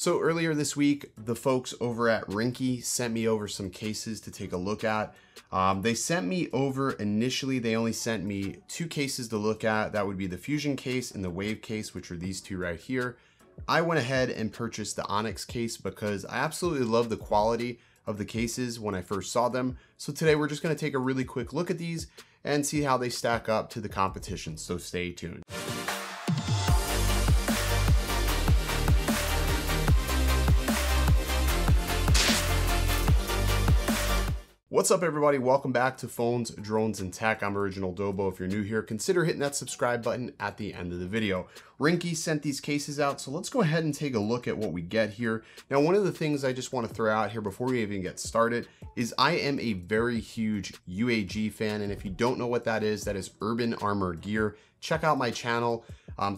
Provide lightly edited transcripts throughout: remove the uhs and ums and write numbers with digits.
So earlier this week, the folks over at Ringke sent me over some cases to take a look at. They sent me over, initially, they only sent me 2 cases to look at. That would be the Fusion case and the Wave case, which are these 2 right here. I went ahead and purchased the Onyx case because I absolutely love the quality of the cases when I first saw them. So today we're just gonna take a really quick look at these and see how they stack up to the competition, so stay tuned. What's up everybody, welcome back to Phones, Drones, and Tech. I'm Original Dobo. If you're new here, consider hitting that subscribe button at the end of the video. Ringke sent these cases out, so let's go ahead and take a look at what we get here. Now, one of the things I just want to throw out here before we even get started is I am a very huge UAG fan, and if you don't know what that is Urban Armor Gear. Check out my channel.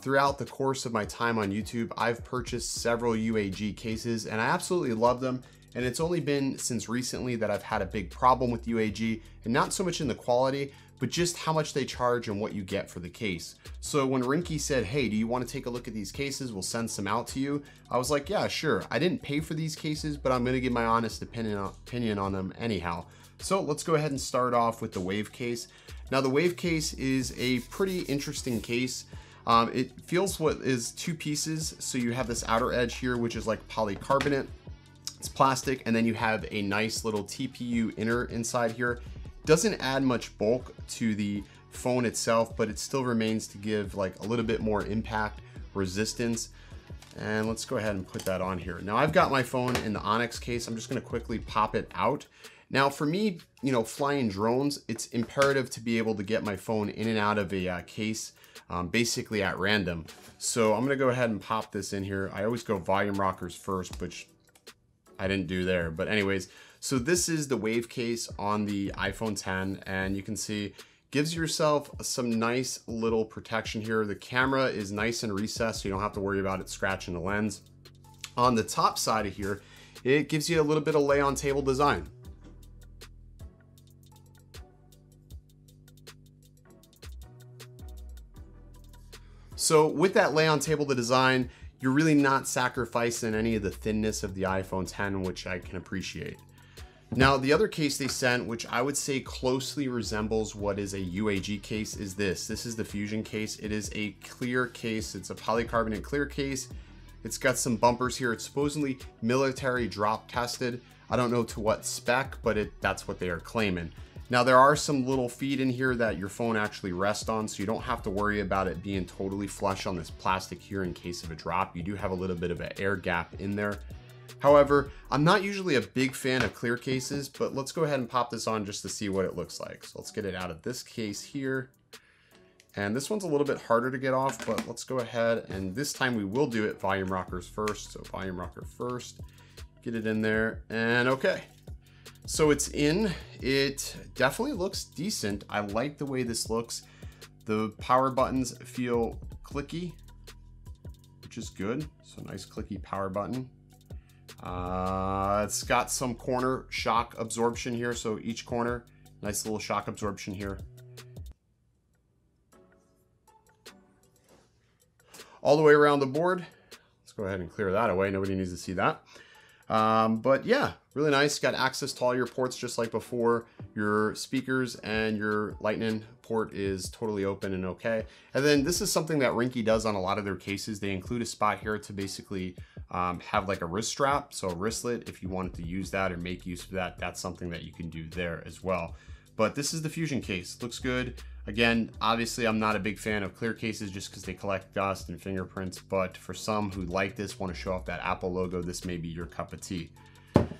Throughout the course of my time on YouTube, I've purchased several UAG cases, and I absolutely love them. And it's only been since recently that I've had a big problem with UAG, and not so much in the quality, but just how much they charge and what you get for the case. So when Ringke said, hey, do you want to take a look at these cases? We'll send some out to you. I was like, yeah, sure. I didn't pay for these cases, but I'm going to give my honest opinion on them anyhow. So let's go ahead and start off with the Wave case. Now the Wave case is a pretty interesting case. It feels what is 2 pieces. So you have this outer edge here, which is like polycarbonate. It's plastic, and then you have a nice little TPU inner inside here. Doesn't add much bulk to the phone itself, but it still remains to give like a little bit more impact resistance. And let's go ahead and put that on here. Now I've got my phone in the Onyx case. I'm just going to quickly pop it out. Now for me, you know, flying drones, it's imperative to be able to get my phone in and out of a case basically at random. So I'm going to go ahead and pop this in here. I always go volume rockers first, which I didn't do there, but anyways, so this is the Wave case on the iPhone 10, and you can see gives yourself some nice little protection here. The camera is nice and recessed, so you don't have to worry about it scratching the lens. On the top side of here, it gives you a little bit of lay on table design. So with that lay on table design, you're really not sacrificing any of the thinness of the iPhone 10, which I can appreciate. Now, the other case they sent, which I would say closely resembles what is a UAG case, is this. This is the Fusion case. It is a clear case. It's a polycarbonate clear case. It's got some bumpers here. It's supposedly military drop tested. I don't know to what spec, but that's what they are claiming. Now there are some little feet in here that your phone actually rests on, so you don't have to worry about it being totally flush on this plastic here in case of a drop. You do have a little bit of an air gap in there. However, I'm not usually a big fan of clear cases, but let's go ahead and pop this on just to see what it looks like. So let's get it out of this case here. And this one's a little bit harder to get off, but let's go ahead, and this time we will do it volume rockers first. So volume rocker first, get it in there, and okay. So it's in. It definitely looks decent. I like the way this looks. The power buttons feel clicky, which is good. So nice clicky power button. It's got some corner shock absorption here. So each corner, nice little shock absorption here. All the way around the board. Let's go ahead and clear that away. Nobody needs to see that. But yeah, really nice. Got access to all your ports just like before. Your speakers and your Lightning port is totally open and okay. And then this is something that Ringke does on a lot of their cases. They include a spot here to basically have like a wrist strap, so a wristlet. If you wanted to use that or make use of that, that's something that you can do there as well. But this is the Fusion case. Looks good. Again, obviously I'm not a big fan of clear cases just because they collect dust and fingerprints, but for some who like this, want to show off that Apple logo, this may be your cup of tea.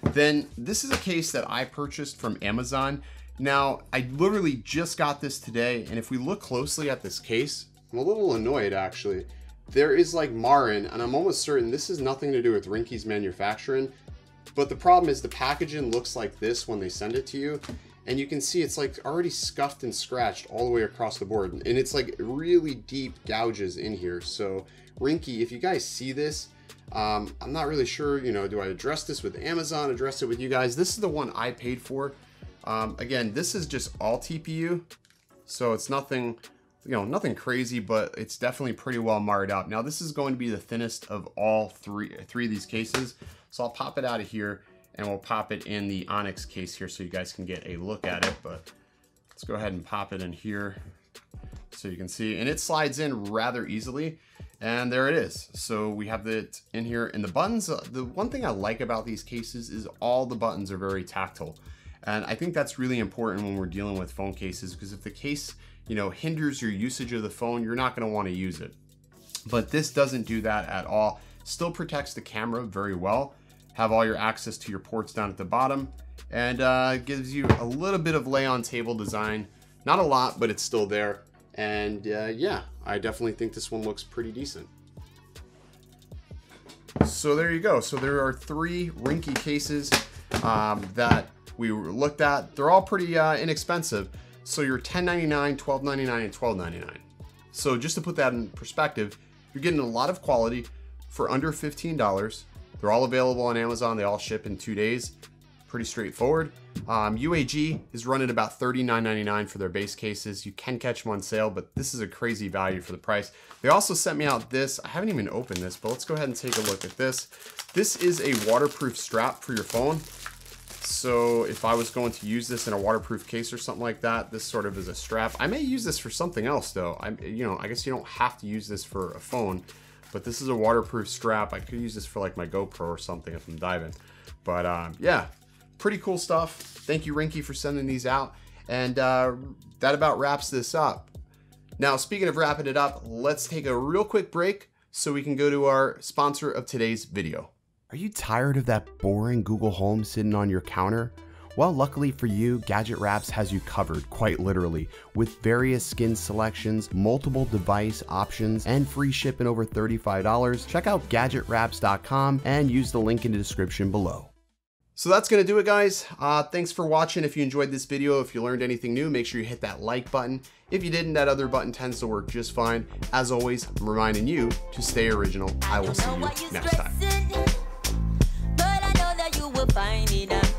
Then this is a case that I purchased from Amazon. Now, I literally just got this today, and if we look closely at this case, I'm a little annoyed actually. There is like Marin, and I'm almost certain this has nothing to do with Ringke's manufacturing, but the problem is the packaging looks like this when they send it to you. And you can see it's like already scuffed and scratched all the way across the board. And it's like really deep gouges in here. So Ringke, if you guys see this, I'm not really sure, you know, do I address this with Amazon, address it with you guys? This is the one I paid for. Again, this is just all TPU. So it's nothing You know, nothing crazy, but it's definitely pretty well marred up. Now this is going to be the thinnest of all three of these cases. So I'll pop it out of here and we'll pop it in the Onyx case here so you guys can get a look at it. But let's go ahead and pop it in here so you can see. And it slides in rather easily. And there it is. So we have it in here. And the buttons, the one thing I like about these cases is all the buttons are very tactile. And I think that's really important when we're dealing with phone cases, because if the case, you know, hinders your usage of the phone, you're not going to want to use it. But this doesn't do that at all. Still protects the camera very well. Have all your access to your ports down at the bottom, and gives you a little bit of lay on table design. Not a lot, but it's still there. And yeah, I definitely think this one looks pretty decent. So there you go. So there are 3 Ringke cases that we looked at. They're all pretty inexpensive. So you're $10.99, $12.99, and $12.99. So just to put that in perspective, you're getting a lot of quality for under $15. They're all available on Amazon. They all ship in 2 days. Pretty straightforward. UAG is running about $39.99 for their base cases. You can catch them on sale, but this is a crazy value for the price. They also sent me out this. I haven't even opened this, but let's go ahead and take a look at this. This is a waterproof strap for your phone. So if I was going to use this in a waterproof case or something like that, this sort of is a strap. I may use this for something else though. I guess you don't have to use this for a phone, but this is a waterproof strap. I could use this for like my GoPro or something if I'm diving. But yeah, pretty cool stuff. Thank you, Ringke, for sending these out. And that about wraps this up. Now, speaking of wrapping it up, let's take a real quick break so we can go to our sponsor of today's video. Are you tired of that boring Google Home sitting on your counter? Well, luckily for you, Gadget Wraps has you covered, quite literally, with various skin selections, multiple device options, and free shipping over $35. Check out GadgetWraps.com and use the link in the description below. So that's going to do it, guys. Thanks for watching. If you enjoyed this video, if you learned anything new, make sure you hit that like button. If you didn't, that other button tends to work just fine. As always, I'm reminding you to stay original. I will see you next time. Find it